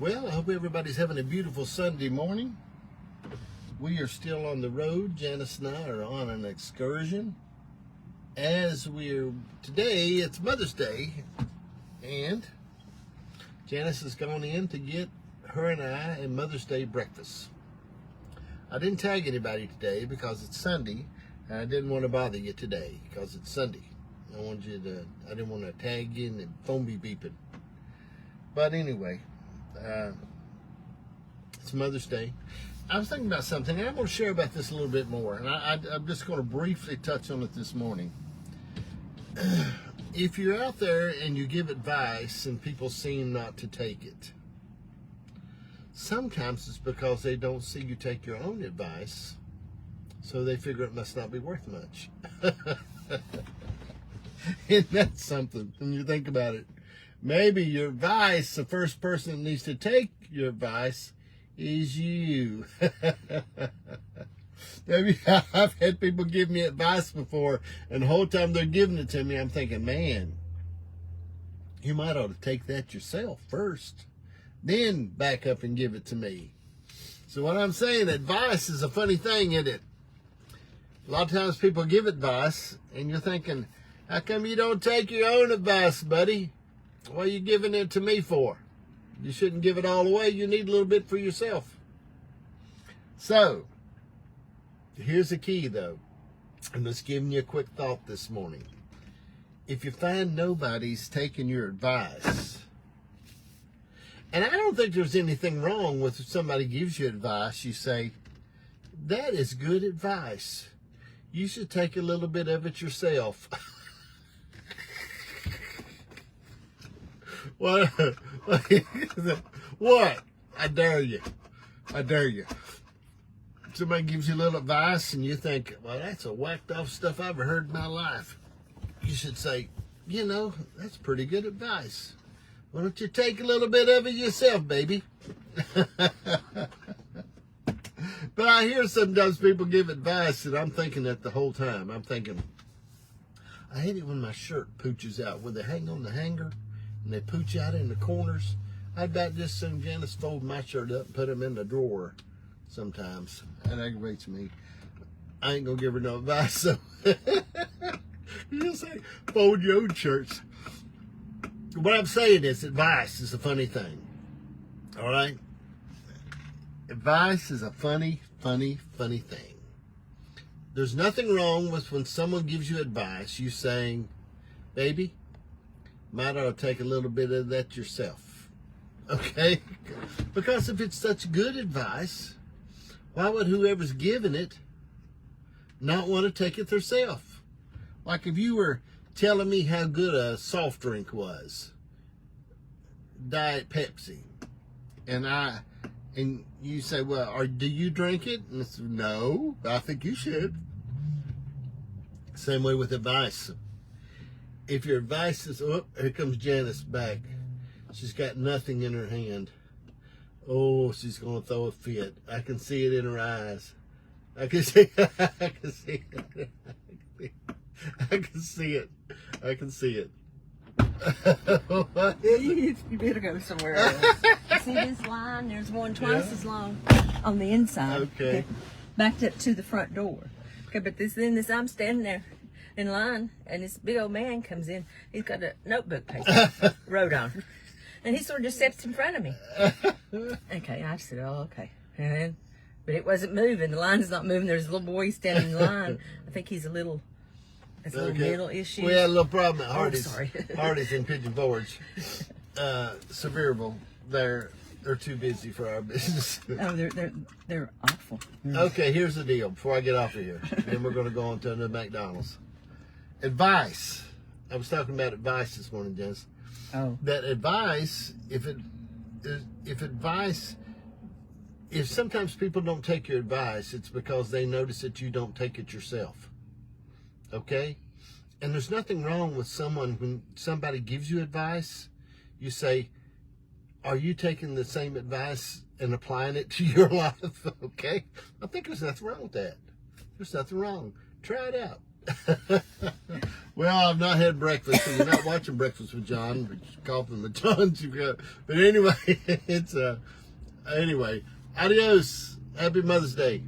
Well, I hope everybody's having a beautiful Sunday morning. We are still on the road. Janice and I are on an excursion. Today, it's Mother's Day, and Janice has gone in to get her and I a Mother's Day breakfast. I didn't tag anybody today because it's Sunday, and I didn't want to bother you today because it's Sunday. I didn't want to tag you and the phone be beeping. But anyway, it's Mother's Day. I was thinking about something, and I'm going to share about this a little bit more, and I'm just going to briefly touch on it this morning. If you're out there and you give advice and people seem not to take it, sometimes it's because they don't see you take your own advice, so they figure it must not be worth much. And that's something when you think about it. Maybe your advice, the first person that needs to take your advice is you. Maybe I've had people give me advice before, and the whole time they're giving it to me, I'm thinking, man, you might ought to take that yourself first, then back up and give it to me. So what I'm saying, advice is a funny thing, isn't it? A lot of times people give advice, and you're thinking, how come you don't take your own advice, buddy? What are you giving it to me for? You shouldn't give it all away. You need a little bit for yourself. So, here's the key, though. I'm just giving you a quick thought this morning. If you find nobody's taking your advice, and I don't think there's anything wrong with if somebody gives you advice, you say, that is good advice. You should take a little bit of it yourself. What? What? I dare you. I dare you. Somebody gives you a little advice and you think, well, that's a whacked off stuff I've ever heard in my life. You should say, you know, that's pretty good advice. Why don't you take a little bit of it yourself, baby? But I hear sometimes people give advice and I'm thinking that the whole time. I'm thinking, I hate it when my shirt pooches out, where they hang on the hanger and they pooch out in the corners. I'd about just soon Janice fold my shirt up and put them in the drawer sometimes. That aggravates me. I ain't going to give her no advice, so you say, fold your own shirts. What I'm saying is advice is a funny thing. All right? Advice is a funny thing. There's nothing wrong with when someone gives you advice, you saying, baby, might ought to take a little bit of that yourself. Okay? Because if it's such good advice, why would whoever's giving it not want to take it themselves? Like if you were telling me how good a soft drink was, Diet Pepsi, and you say, well, do you drink it? And I said, no, I think you should. Same way with advice. If your advice is, oh, here comes Janice back. She's got nothing in her hand. Oh, she's going to throw a fit. I can see it in her eyes. I can see it. I can see it. I can see it. I can see it. You better go somewhere else. See this line? There's one twice as long on the inside. Okay. Backed up to the front door. Okay, but I'm standing there in line, and this big old man comes in. He's got a notebook paper wrote on, and he sort of just steps in front of me. Okay, I said, oh, okay. But it wasn't moving. The line's not moving. There's a little boy standing in line. I think he's a little mental issue. We had a little problem at Hardee's. Oh, sorry. Hardee's in Pigeon Forge. Sevierville. They're too busy for our business. Oh, they're awful. Okay, here's the deal. Before I get off of here, then we're going to go on to the McDonald's. Advice. I was talking about advice this morning, Jess. Oh. That advice, if sometimes people don't take your advice, it's because they notice that you don't take it yourself. Okay? And there's nothing wrong with when somebody gives you advice, you say, are you taking the same advice and applying it to your life? Okay? I think there's nothing wrong with that. There's nothing wrong. Try it out. Well, I've not had breakfast, so you're not watching Breakfast with John, but Coffee with John. But anyway, anyway, adios. Happy Mother's Day.